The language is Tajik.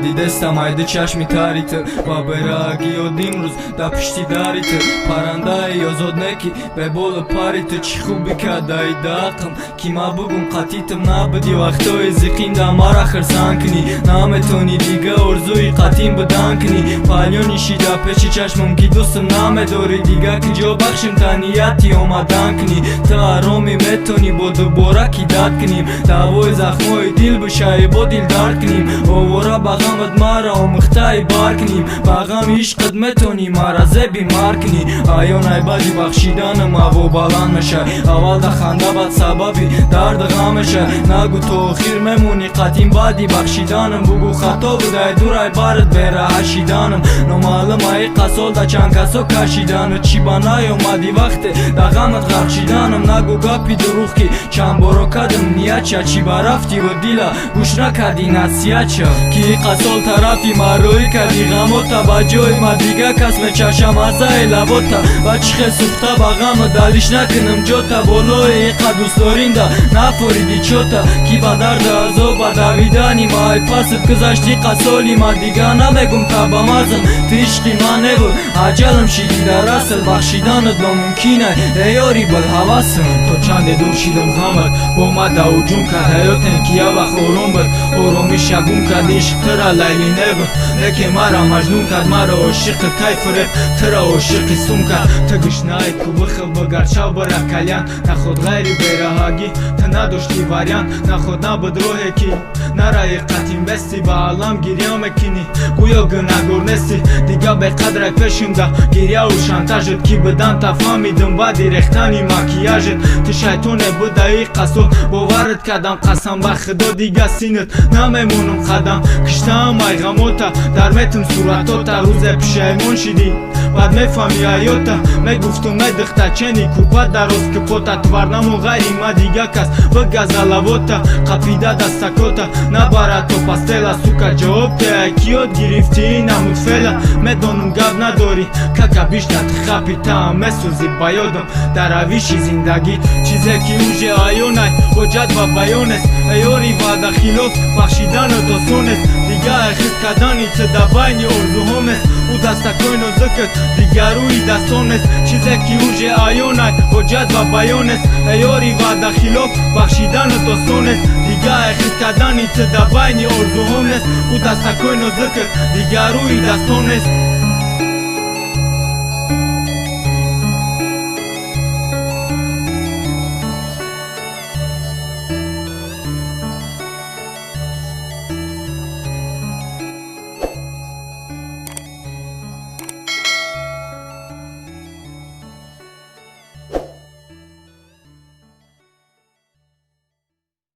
дидестам айда чашми таритр ва бераагиёд имрӯз да пишти даритр паррандаи озоднеки беболу паритр чӣ хуби кадаи дақм ки ма бугум қатитм набуди вақтҳои зиқинда мара хирсан кунӣ наметонӣ дига орзуи қатим будан кунӣ палёни шида пеши чашмам ки дӯстам намедорӣ дига ки ҷо бахшим танияти омадан кунӣ та ароми метонӣ бо дубора ки дад кунем давои захмои дил бушаи бо дил дард кунем овора ба ғамат мара омӯхтаи бар кунем ба ғами ишқат метонӣ мара зеби мар кунӣ аён айбади бахшиданам ҳаво баланд мешай аввал да ханда бад сабаби дарду ғам мешай нагу то охир мемонӣ қатъин баъди бахшиданам бугу хато будай дурай барат бераҳашиданам номаълум аи қасол да чанд касо кашидану чӣ ба наёмади вақте да ғамат ғарқ шиданам нагу гапи дуруғ ки чанд боро кадам ниятча чӣ ба рафти ва дила гӯш накарди насиҳатча ки қасол тарафи марӯӣ карди ғамота ба ҷои ма дига кас мечашам азаи лабота ва чӣ хел сӯхта ба ғаму далиш накунам ҷота болои иқа дӯстдоринда нафориди чота ки ба дарду азоб ба давидани ма ай пасид гузашти қасоли ма дига намегум та ба мазам ту ишқи ман небуд аҷалам шидида расл бахшиданат номумкинай э ёри бол ҳавасам то чанде дур шидам ғамат бо ма да ҳуҷум кард ҳаётем ки явақт ором буд оромиша гум кард ишқ тыра лайли небуд лекин мара маҷнун кард мара ошиқи кайфуреб тыра ошиқи сум кард ту гушнаи кубихил бугарчав бира кальян нахуд ғайри бераҳагӣ ту надошти вариант нахуд набуд роҳе ки нараи қатъин бести ба алам гирья мекунӣ гӯё гӯнагор нести дига беқадрак пешунда гирьяу шантажет ки будан та фаҳмидам баъди рехтани макияжет ту шайтоне будаи қасо боварат кардам қасам ба худо дига синат намемонам қадам киштаам ай ғамота дар метм суратота рӯзе пушаймон шидӣ баъд мефаҳми ҳаёта мегуфтум медихта чени кӯпа дароз кӯпота тварнамо ғайри ма дига кас бигазалавота қапида дастакота набара то пастела сука ҷавоб теай ки ёд гирифтӣ намуд феъла медонам гап надорӣ кака биштар хапи таам месӯзи ба ёдам дар равиши зиндагӣ чизе ки уже аёнай ҳоҷат ба баёнест ёри ваъда хилоф бахшиданат осонест дига хис кардани ту дар байни орзуҳомест ӯ дастакои нозукат дига рӯи дастонест чизе ки уже аёнай ҳоҷат ба баёнест ёри ваъда хилоф бахшиданат осонест дига хис кардани ту дар байни орзуҳомест ӯ дастакои нозукат дига рӯи дастонест